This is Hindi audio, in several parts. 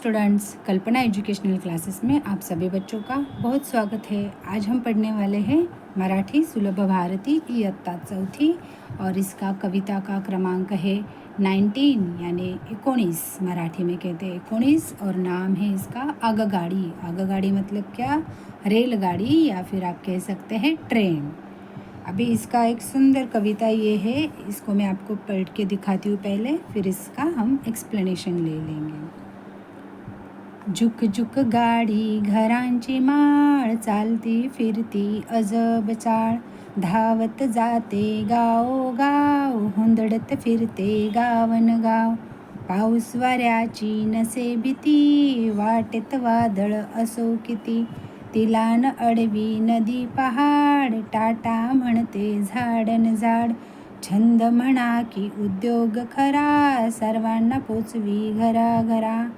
स्टूडेंट्स, कल्पना एजुकेशनल क्लासेस में आप सभी बच्चों का बहुत स्वागत है। आज हम पढ़ने वाले हैं मराठी सुलभ भारती इयत्ता चौथी और इसका कविता का क्रमांक है 19 यानी 19। मराठी में कहते हैं 19 और नाम है इसका आगगाड़ी। आगगाड़ी मतलब क्या? रेलगाड़ी या फिर आप कह सकते हैं ट्रेन। अभी इसका एक सुंदर कविता ये है, इसको मैं आपको पढ़ के दिखाती हूँ पहले, फिर इसका हम एक्सप्लेनेशन ले लेंगे। झुक झुक गाडी घरांची माळ, चालती फिरती अजब चाळ, धावत जाते गावोगाव, हुंदडत फिरते गावनगाव, पाऊस वाऱ्याची नसे भीती, वाटेत वादळ असो किती, तिला न अडवी नदी पहाड, टाटा म्हणते झाडन झाड, छंद म्हणा की उद्योग खरा, सर्वांना पोचवी घरा।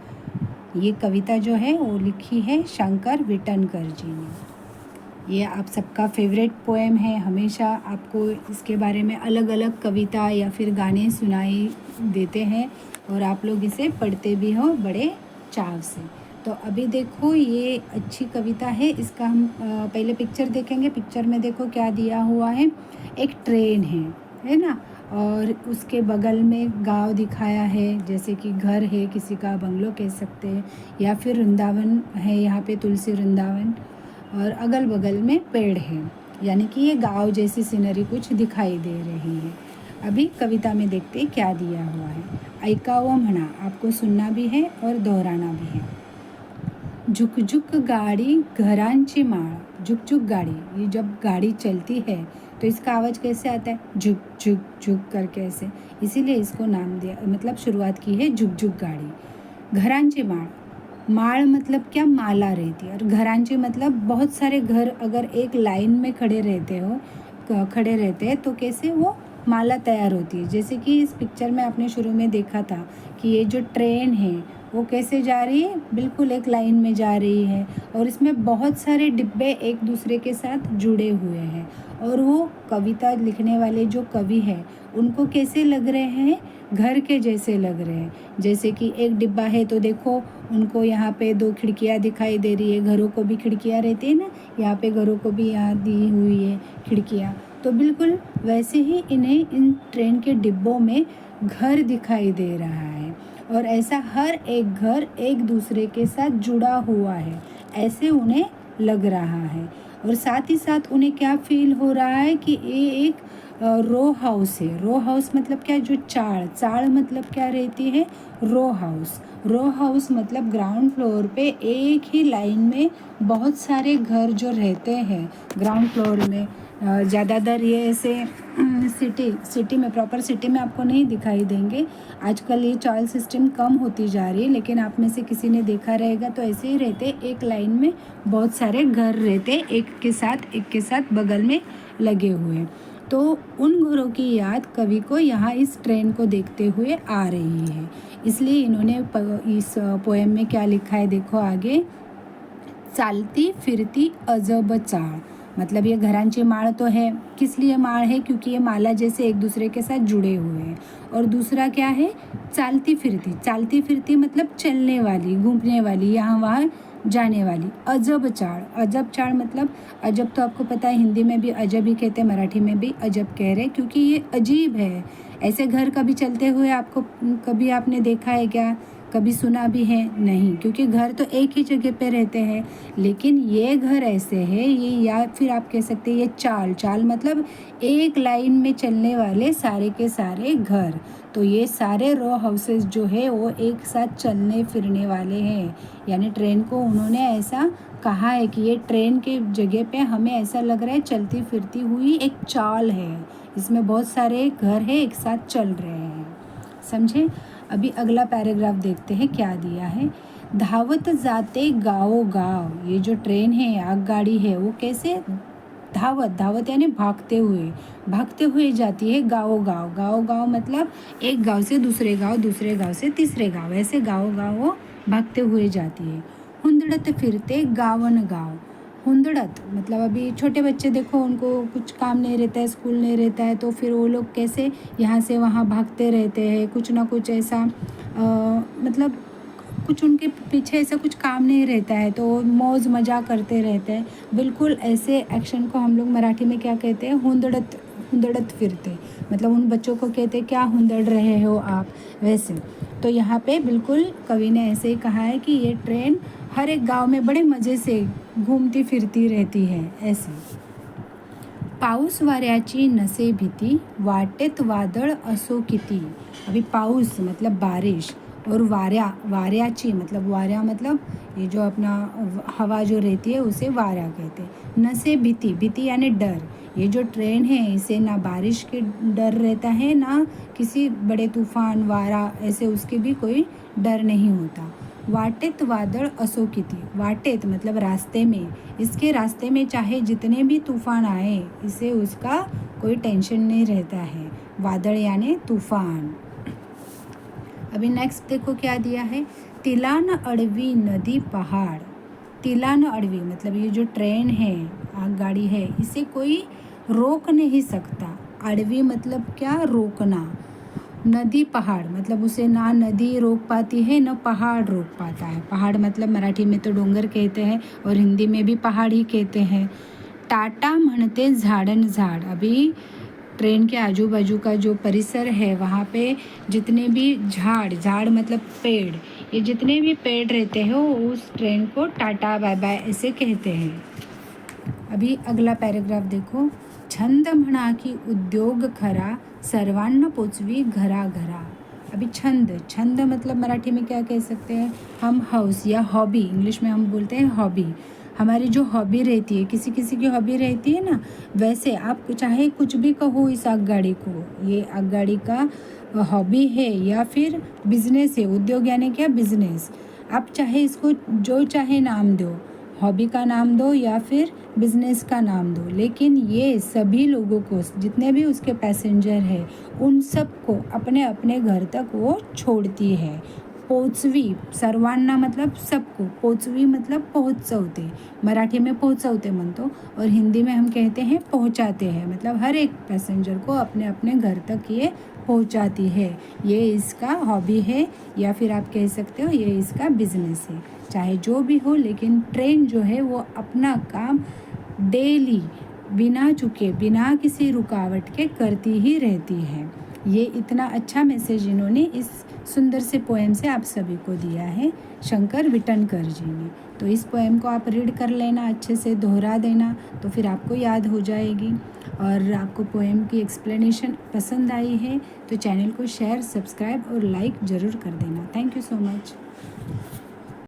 ये कविता जो है वो लिखी है शंकर विटनकर जी ने। ये आप सबका फेवरेट पोएम है। हमेशा आपको इसके बारे में अलग अलग कविता या फिर गाने सुनाई देते हैं और आप लोग इसे पढ़ते भी हो बड़े चाव से। तो अभी देखो ये अच्छी कविता है। इसका हम पहले पिक्चर देखेंगे। पिक्चर में देखो क्या दिया हुआ है, एक ट्रेन है ना, और उसके बगल में गांव दिखाया है, जैसे कि घर है, किसी का बंगलो कह सकते हैं, या फिर वृंदावन है, यहाँ पे तुलसी वृंदावन, और अगल बगल में पेड़ है, यानी कि ये गांव जैसी सीनरी कुछ दिखाई दे रही है। अभी कविता में देखते हैं क्या दिया हुआ है। ऐकावं म्हणा, आपको सुनना भी है और दोहराना भी है। झुक झुक गाड़ी घरांची माळ, झुक झुक गाड़ी, ये जब गाड़ी चलती है तो इसका आवाज़ कैसे आता है? झुक झुक झुक करके ऐसे, इसीलिए इसको नाम दिया, मतलब शुरुआत की है झुक झुक गाड़ी। घरांची माळ, माळ मतलब क्या? माला रहती है, और घरांची मतलब बहुत सारे घर अगर एक लाइन में खड़े रहते हैं तो कैसे वो माला तैयार होती है। जैसे कि इस पिक्चर में आपने शुरू में देखा था कि ये जो ट्रेन है वो कैसे जा रही है, बिल्कुल एक लाइन में जा रही है, और इसमें बहुत सारे डिब्बे एक दूसरे के साथ जुड़े हुए हैं, और वो कविता लिखने वाले जो कवि हैं उनको कैसे लग रहे हैं? घर के जैसे लग रहे हैं। जैसे कि एक डिब्बा है तो देखो उनको यहाँ पे 2 खिड़कियाँ दिखाई दे रही है, घरों को भी खिड़कियाँ रहती है ना, यहाँ पे घरों को भी यहाँ दी हुई है खिड़कियाँ, तो बिल्कुल वैसे ही इन्हें इन ट्रेन के डिब्बों में घर दिखाई दे रहा है, और ऐसा हर एक घर एक दूसरे के साथ जुड़ा हुआ है, ऐसे उन्हें लग रहा है। और साथ ही साथ उन्हें क्या फील हो रहा है कि ये एक रो हाउस है। रो हाउस मतलब क्या? जो चाळ मतलब क्या रहती है? Row house. रो हाउस मतलब ग्राउंड फ्लोर पे एक ही लाइन में बहुत सारे घर जो रहते हैं ग्राउंड फ्लोर में। ज़्यादातर ये ऐसे सिटी में, प्रॉपर सिटी में आपको नहीं दिखाई देंगे। आजकल ये चाइल्ड सिस्टम कम होती जा रही है, लेकिन आप में से किसी ने देखा रहेगा तो ऐसे ही रहते, एक लाइन में बहुत सारे घर रहते, एक के साथ बगल में लगे हुए। तो उन घरों की याद कवि को यहाँ इस ट्रेन को देखते हुए आ रही है, इसलिए इन्होंने इस पोएम में क्या लिखा है देखो आगे। चालती फिरती अजब चाळ, मतलब ये घरांची माळ तो है। किस लिए माळ है? क्योंकि ये माला जैसे एक दूसरे के साथ जुड़े हुए हैं। और दूसरा क्या है? चालती फिरती मतलब चलने वाली, घूमने वाली, यहाँ वहाँ जाने वाली। अजब चाळ मतलब अजब तो आपको पता है हिंदी में भी अजब ही कहते हैं, मराठी में भी अजब कह रहे हैं, क्योंकि ये अजीब है। ऐसे घर कभी चलते हुए आपको कभी आपने देखा है क्या? कभी सुना भी है नहीं, क्योंकि घर तो एक ही जगह पे रहते हैं, लेकिन ये घर ऐसे है, ये या फिर आप कह सकते हैं ये चाल मतलब एक लाइन में चलने वाले सारे के सारे घर। तो ये सारे रो हाउसेस जो है वो एक साथ चलने फिरने वाले हैं, यानी ट्रेन को उन्होंने ऐसा कहा है कि ये ट्रेन के जगह पे हमें ऐसा लग रहा है चलती फिरती हुई एक चाल है, इसमें बहुत सारे घर है एक साथ चल रहे हैं। समझे? अभी अगला पैराग्राफ देखते हैं क्या दिया है। धावत जाते गाओ, ये जो ट्रेन है आगगाड़ी है वो कैसे धावत यानी भागते हुए जाती है गाओ मतलब एक गांव से दूसरे गांव से तीसरे गांव, ऐसे गांव वो भागते हुए जाती है। हुंदड़त फिरते गावन गांव, हुंदड़त मतलब अभी छोटे बच्चे देखो उनको कुछ काम नहीं रहता है, स्कूल नहीं रहता है, तो फिर वो लोग कैसे यहाँ से वहाँ भागते रहते हैं, कुछ ना कुछ ऐसा मतलब कुछ उनके पीछे ऐसा कुछ काम नहीं रहता है, तो मौज मज़ा करते रहते हैं। बिल्कुल ऐसे एक्शन को हम लोग मराठी में क्या कहते हैं, हुंदड़त हुंदड़त फिरते, मतलब उन बच्चों को कहते हैं क्या हुंदड़ रहे हो आप, वैसे। तो यहाँ पे बिल्कुल कवि ने ऐसे ही कहा है कि ये ट्रेन हर एक गांव में बड़े मज़े से घूमती फिरती रहती है, ऐसे। पाऊस वाऱ्याची नसे भीती, वाटेत वादळ असो किती। अभी पाऊस मतलब बारिश, और वाऱ्याची मतलब वाऱ्या मतलब ये जो अपना हवा जो रहती है उसे वारा कहते हैं। नसे भीती, भीती यानी डर। ये जो ट्रेन है इसे ना बारिश के डर रहता है, ना किसी बड़े तूफान वारा ऐसे उसके भी कोई डर नहीं होता। वाटेत वादळ असो किती, वाटेत मतलब रास्ते में, इसके रास्ते में चाहे जितने भी तूफान आए इसे उसका कोई टेंशन नहीं रहता है। वादळ यानी तूफान। अभी नेक्स्ट देखो क्या दिया है, तिलान अडवी नदी पहाड़। तिलान अडवी मतलब ये जो ट्रेन है, आगगाड़ी है, इसे कोई रोक नहीं सकता। अडवी मतलब क्या, रोकना। नदी पहाड़ मतलब उसे ना नदी रोक पाती है ना पहाड़ रोक पाता है। पहाड़ मतलब मराठी में तो डोंगर कहते हैं और हिंदी में भी पहाड़ ही कहते हैं। टाटा म्हणते झाड़न झाड़, अभी ट्रेन के आजू बाजू का जो परिसर है वहाँ पे जितने भी झाड़ मतलब पेड़, ये जितने भी पेड़ रहते हैं वो उस ट्रेन को टाटा बाय बाय ऐसे कहते हैं। अभी अगला पैराग्राफ देखो, छंद म्हणा की उद्योग खरा, सर्वांना पोचवी घरा घरा। अभी छंद मतलब मराठी में क्या कह सकते हैं हम, हौस या हॉबी, इंग्लिश में हम बोलते हैं हॉबी। हमारी जो हॉबी रहती है, किसी किसी की हॉबी रहती है ना, वैसे आप चाहे कुछ भी कहो इस आगगाड़ी को, ये आगगाड़ी का हॉबी है या फिर बिजनेस है। उद्योग यानी क्या, बिजनेस। आप चाहे इसको जो चाहे नाम दो, हॉबी का नाम दो या फिर बिजनेस का नाम दो, लेकिन ये सभी लोगों को, जितने भी उसके पैसेंजर हैं, उन सबको अपने अपने घर तक वो छोड़ती है। पोचवी, सर्वांना मतलब सबको, पोचवी मतलब पोहोचवते, मराठी में पोहोचवते म्हणतो और हिंदी में हम कहते हैं पहुंचाते हैं, मतलब हर एक पैसेंजर को अपने अपने घर तक ये पहुंचाती है। ये इसका हॉबी है या फिर आप कह सकते हो ये इसका बिजनेस है। चाहे जो भी हो, लेकिन ट्रेन जो है वो अपना काम डेली बिना चुके, बिना किसी रुकावट के करती ही रहती है। ये इतना अच्छा मैसेज इन्होंने इस सुंदर से पोएम से आप सभी को दिया है शंकर विटनकर जी ने। तो इस पोएम को आप रीड कर लेना, अच्छे से दोहरा देना, तो फिर आपको याद हो जाएगी। और आपको पोएम की एक्सप्लेनेशन पसंद आई है तो चैनल को शेयर, सब्सक्राइब और लाइक ज़रूर कर देना। Thank you so much.